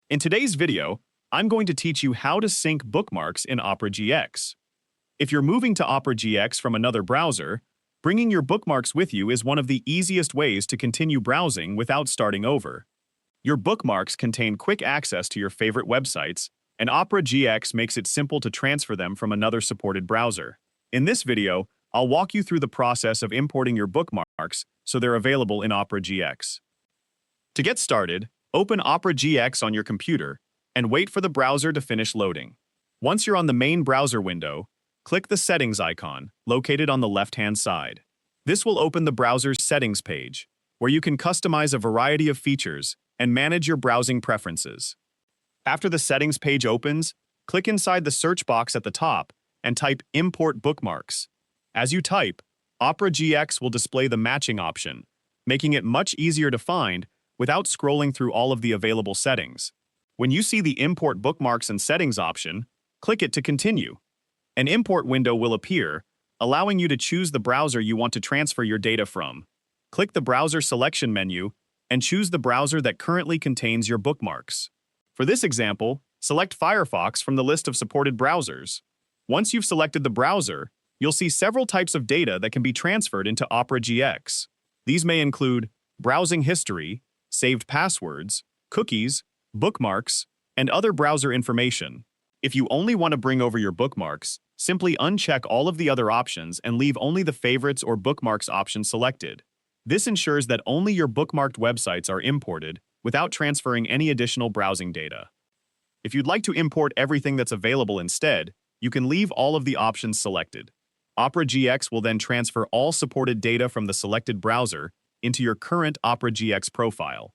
In today's video, I'm going to teach you how to sync bookmarks in Opera GX. If you're moving to Opera GX from another browser, bringing your bookmarks with you is one of the easiest ways to continue browsing without starting over. Your bookmarks contain quick access to your favorite websites, and Opera GX makes it simple to transfer them from another supported browser. In this video, I'll walk you through the process of importing your bookmarks so they're available in Opera GX. To get started, open Opera GX on your computer and wait for the browser to finish loading. Once you're on the main browser window, click the Settings icon, located on the left-hand side. This will open the browser's Settings page, where you can customize a variety of features and manage your browsing preferences. After the Settings page opens, click inside the search box at the top and type Import Bookmarks. As you type, Opera GX will display the matching option, making it much easier to find without scrolling through all of the available settings. When you see the Import Bookmarks and Settings option, click it to continue. An import window will appear, allowing you to choose the browser you want to transfer your data from. Click the Browser Selection menu and choose the browser that currently contains your bookmarks. For this example, select Firefox from the list of supported browsers. Once you've selected the browser, you'll see several types of data that can be transferred into Opera GX. These may include browsing history, saved passwords, cookies, bookmarks, and other browser information. If you only want to bring over your bookmarks, simply uncheck all of the other options and leave only the favorites or bookmarks option selected. This ensures that only your bookmarked websites are imported without transferring any additional browsing data. If you'd like to import everything that's available instead, you can leave all of the options selected. Opera GX will then transfer all supported data from the selected browser into your current Opera GX profile.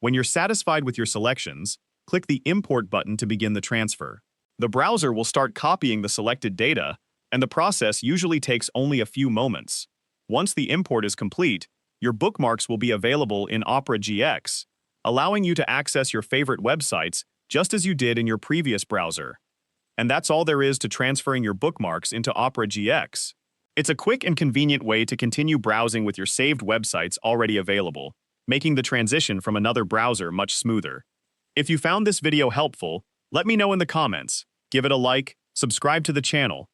When you're satisfied with your selections, click the Import button to begin the transfer. The browser will start copying the selected data, and the process usually takes only a few moments. Once the import is complete, your bookmarks will be available in Opera GX, allowing you to access your favorite websites just as you did in your previous browser. And that's all there is to transferring your bookmarks into Opera GX. It's a quick and convenient way to continue browsing with your saved websites already available, making the transition from another browser much smoother. If you found this video helpful, let me know in the comments. Give it a like, subscribe to the channel,